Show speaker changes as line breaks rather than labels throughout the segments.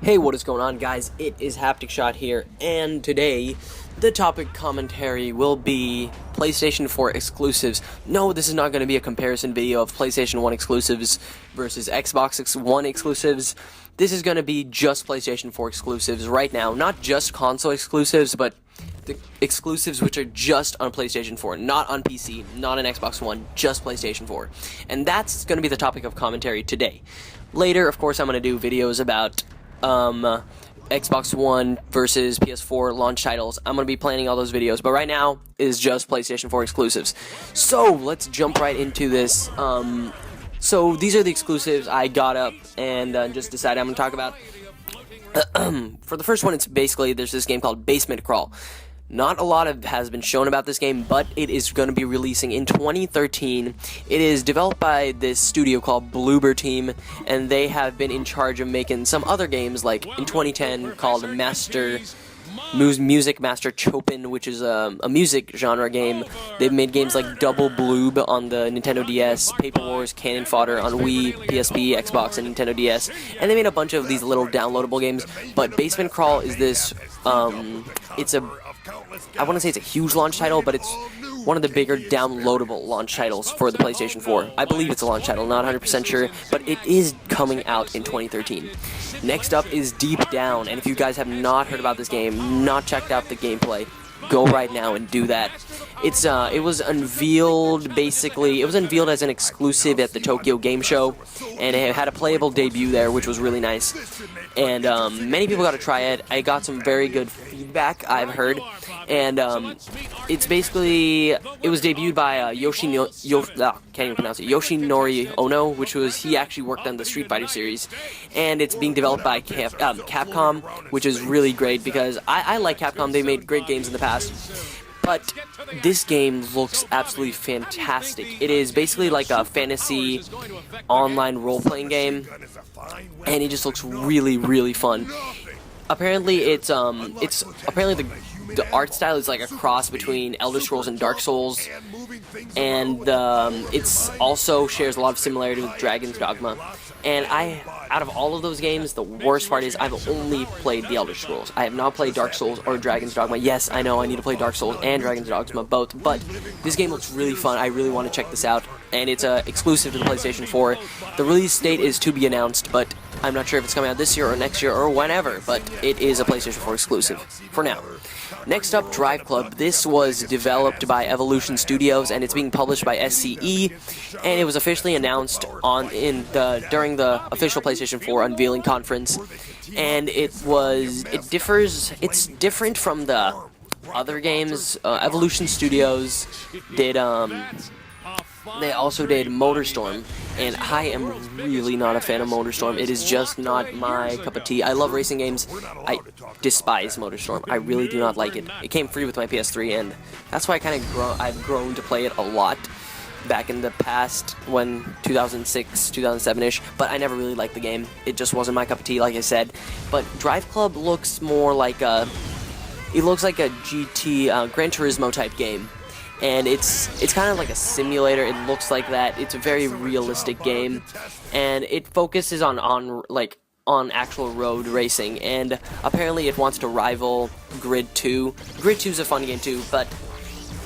Hey, what is going on, guys? It is Haptic Shot here, and today the topic commentary will be PlayStation 4 exclusives. No, this is not going to be a comparison video of PlayStation 1 exclusives versus Xbox One exclusives. This is going to be just PlayStation 4 exclusives right now, not just console exclusives, but the exclusives which are just on PlayStation 4, not on PC, not on Xbox One, just PlayStation 4. And that's going to be the topic of commentary today. Later, of course, I'm going to do videos about Xbox One versus PS4 launch titles. I'm going to be planning all those videos, but right now is just PlayStation 4 exclusives. So, let's jump right into this. So, these are the exclusives I got up and just decided I'm going to talk about. For the first one, it's basically, there's this game called Basement Crawl. Not a lot has been shown about this game, but it is going to be releasing in 2013. It is developed by this studio called Bloober Team, and they have been in charge of making some other games, like in 2010 called Music Master Chopin, which is a music genre game. They've made games like Double Bloob on the Nintendo DS, Paper Wars, Cannon Fodder on Wii, PSP, Xbox, and Nintendo DS, and they made a bunch of these little downloadable games. But Basement Crawl is this, I want to say it's a huge launch title, but it's one of the bigger downloadable launch titles for the PlayStation 4. I believe it's a launch title, not 100% sure, but it is coming out in 2013. Next up is Deep Down, and if you guys have not heard about this game, not checked out the gameplay, go right now and do that. It was unveiled, basically, it was unveiled as an exclusive at the Tokyo Game Show, and it had a playable debut there, which was really nice. And many people got to try it. I got some very good feedback, I've heard. And it's basically, it was debuted by Yoshinori Ono, which was, he actually worked on the Street Fighter series. And it's being developed by Capcom, which is really great because I like Capcom. They made great games in the past. But this game looks absolutely fantastic. It is basically like a fantasy online role-playing game, and it just looks really, really fun. Apparently, it's apparently the art style is like a cross between Elder Scrolls and Dark Souls, and it's also shares a lot of similarity with Dragon's Dogma. And out of all of those games, the worst part is I've only played the Elder Scrolls. I have not played Dark Souls or Dragon's Dogma. Yes, I know I need to play Dark Souls and Dragon's Dogma both, but this game looks really fun. I really want to check this out, and it's exclusive to the PlayStation 4. The release date is to be announced, but I'm not sure if it's coming out this year or next year or whenever, but it is a PlayStation 4 exclusive for now. Next up, Driveclub. This was developed by Evolution Studios, and it's being published by SCE, and it was officially announced during the official PlayStation 4 unveiling conference, and it's different from the other games. Evolution Studios did, they also did MotorStorm, and I am really not a fan of MotorStorm. It is just not my cup of tea. I love racing games. I despise MotorStorm. I really do not like it. It came free with my PS3, and that's why I've grown to play it a lot back in the past, when 2006, 2007-ish, but I never really liked the game. It just wasn't my cup of tea, like I said. But Driveclub looks more like a GT, Gran Turismo type game. And it's kind of like a simulator. It looks like that. It's a very realistic game, and it focuses on actual road racing. And apparently, it wants to rival Grid 2. Grid 2 is a fun game too, but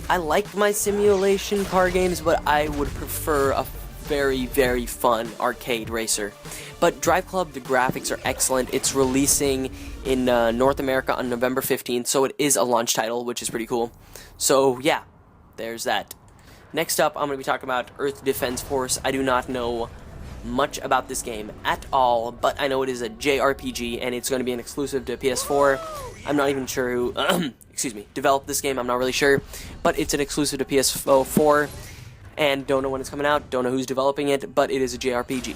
I like my simulation car games, but I would prefer a very, very fun arcade racer. But Driveclub, the graphics are excellent. It's releasing in North America on November 15th, so it is a launch title, which is pretty cool. So yeah. There's that. Next up, I'm going to be talking about Earth Defense Force. I do not know much about this game at all, but I know it is a JRPG, and it's going to be an exclusive to PS4. I'm not even sure who, developed this game. I'm not really sure, but it's an exclusive to PS4, and don't know when it's coming out, don't know who's developing it, but it is a JRPG,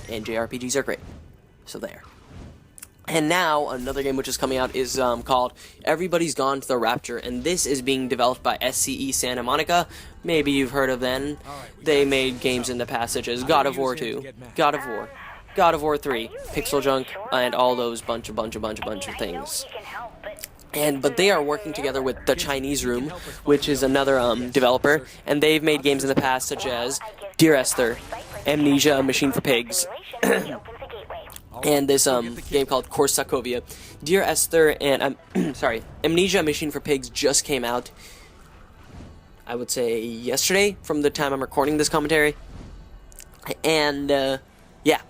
and JRPGs are great. So there. And now, another game which is coming out is called Everybody's Gone to the Rapture, and this is being developed by SCE Santa Monica. Maybe you've heard of them. They made games in the past such as God of War 2, God of War 3, Pixel Junk, and all those bunch of things. But they are working together with the Chinese Room, which is another developer, and they've made games in the past such as Dear Esther, Amnesia, Machine for Pigs, and this game called Korsakovia. Dear Esther and sorry, Amnesia: Machine for Pigs just came out. I would say yesterday, from the time I'm recording this commentary, and yeah,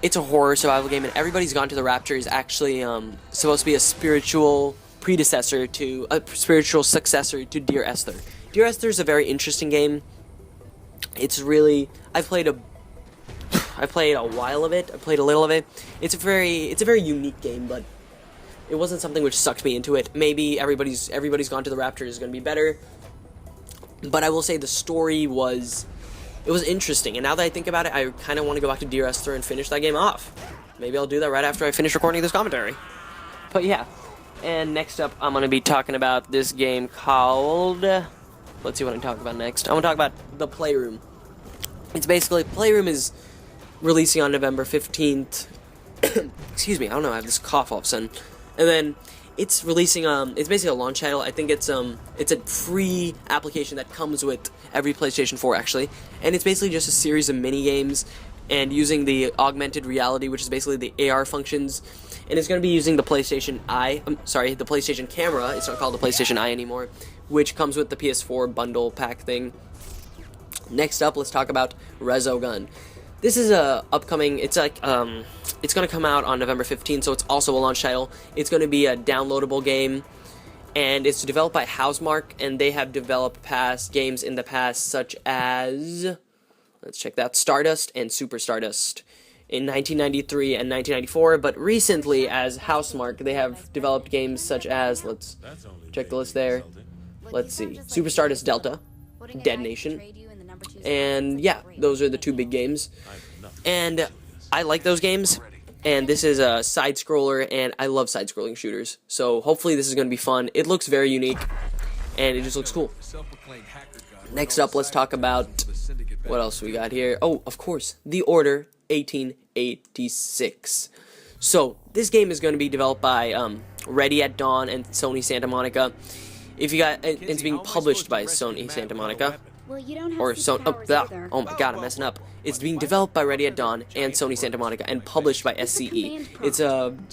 it's a horror survival game, and Everybody's Gone to the Rapture is actually supposed to be a spiritual successor to Dear Esther. Dear Esther is a very interesting game. It's really I played a while of it. I played a little of it. It's a very unique game, but it wasn't something which sucked me into it. Maybe Everybody's Gone to the Rapture is going to be better, but I will say the story was interesting. And now that I think about it, I kind of want to go back to Dear Esther and finish that game off. Maybe I'll do that right after I finish recording this commentary. But yeah, and next up, I'm going to be talking about this game called. Let's see what I'm talking about next. I'm going to talk about the Playroom. It's basically Playroom is releasing on November 15th. Excuse me, I don't know, I have this cough all of a sudden. And then it's releasing it's basically a launch title. I think it's a free application that comes with every PlayStation 4 actually. And it's basically just a series of mini games and using the augmented reality, which is basically the AR functions. And it's going to be using the PlayStation the PlayStation camera. It's not called the PlayStation Eye anymore, which comes with the PS4 bundle pack thing. Next up, let's talk about Resogun. This is a upcoming, it's like, it's going to come out on November 15th, so it's also a launch title. It's going to be a downloadable game, and it's developed by Housemarque, and they have developed past games in the past, such as, let's check that, Stardust and Super Stardust in 1993 and 1994, but recently, as Housemarque, they have developed games such as, let's check the list there, let's see, Super Stardust Delta, Dead Nation, and yeah, those are the two big games, and I like those games, and this is a side-scroller, and I love side-scrolling shooters, so hopefully this is going to be fun. It looks very unique, and it just looks cool. Next up, let's talk about, what else we got here? Oh, of course, The Order 1886. So, this game is going to be developed by Ready at Dawn and Sony Santa Monica. It's being published by Sony Santa Monica. Oh my god, I'm messing up. It's being developed by Ready at Dawn and Sony Santa Monica and published by SCE. It's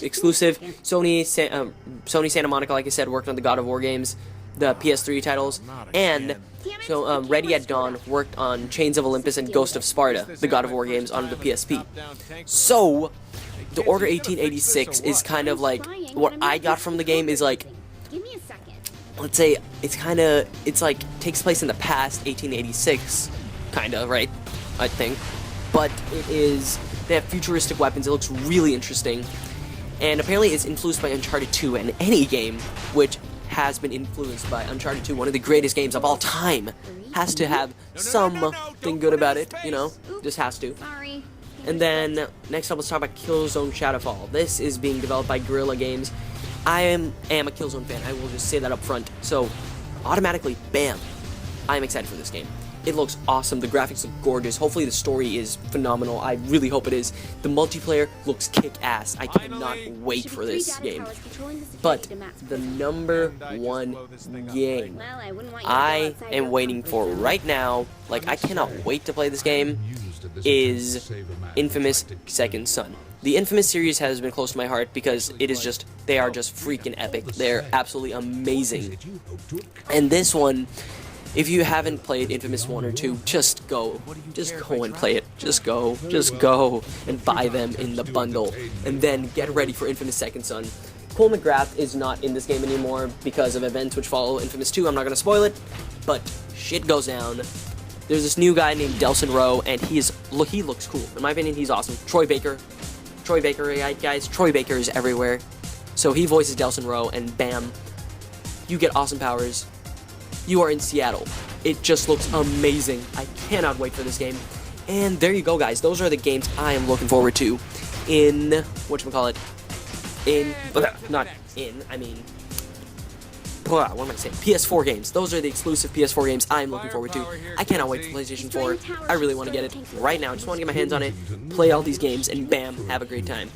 exclusive. Sony Santa Monica, like I said, worked on the God of War games, the PS3 titles, and so Ready at Dawn worked on Chains of Olympus and Ghost of Sparta, the God of War games, on the PSP. So, The Order 1886 is kind of like, what I got from the game is like, let's say, it's like, takes place in the past, 1886, kinda, right? I think. But they have futuristic weapons, it looks really interesting. And apparently it's influenced by Uncharted 2, and any game which has been influenced by Uncharted 2, one of the greatest games of all time, has to have something good about it, you know? Just has to. And then, next up, let's talk about Killzone Shadowfall. This is being developed by Guerrilla Games. I am a Killzone fan, I will just say that up front. So, automatically, bam, I'm excited for this game. It looks awesome, the graphics look gorgeous, hopefully the story is phenomenal, I really hope it is. The multiplayer looks kick-ass, I cannot wait for this game. But, the number one game I am waiting for right now, like I cannot wait to play this game, is Infamous Second Son. The Infamous series has been close to my heart because they are just freaking epic. They're absolutely amazing. And this one, if you haven't played Infamous 1 or 2, just go and play it. Just go and buy them in the bundle. And then get ready for Infamous Second Son. Cole McGrath is not in this game anymore because of events which follow Infamous 2. I'm not going to spoil it, but shit goes down. There's this new guy named Delson Rowe, and he looks cool. In my opinion, he's awesome. Troy Baker, guys. Troy Baker is everywhere. So he voices Delson Rowe, and bam, you get awesome powers. You are in Seattle. It just looks amazing. I cannot wait for this game. And there you go, guys. Those are the games I am looking forward to in, what am I saying? PS4 games. Those are the exclusive PS4 games I'm looking forward to. I cannot wait for PlayStation 4. I really want to get it right now. I just want to get my hands on it, play all these games, and bam, have a great time.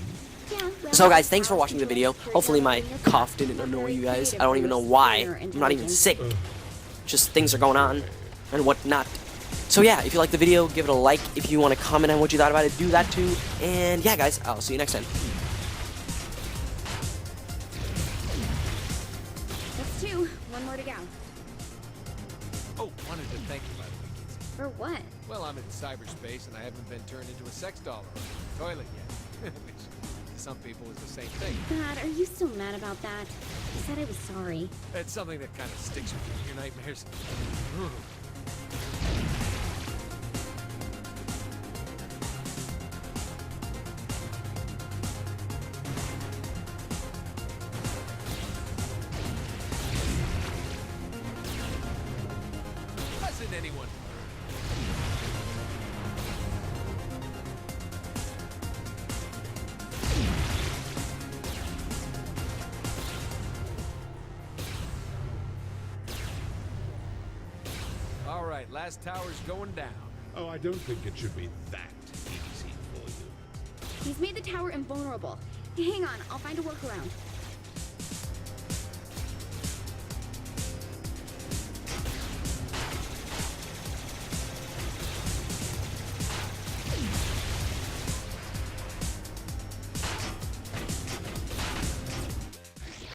So guys, thanks for watching the video. Hopefully my cough didn't annoy you guys. I don't even know why. I'm not even sick. Just things are going on and whatnot. So yeah, if you liked the video, give it a like. If you want to comment on what you thought about it, do that too. And yeah, guys, I'll see you next time.
That's 2. 1 more to go.
Oh, wanted to thank you, by the way, Kitsy.
For what?
Well, I'm in cyberspace and I haven't been turned into a sex doll or a toilet yet. Which to some people is the same thing.
God, are you still mad about that? I said I was sorry.
It's something that kind of sticks with you in your nightmares. Ooh. Hasn't anyone heard? All right, last tower's going down.
Oh, I don't think it should be that easy for you.
He's made the tower invulnerable. Hang on, I'll find a workaround.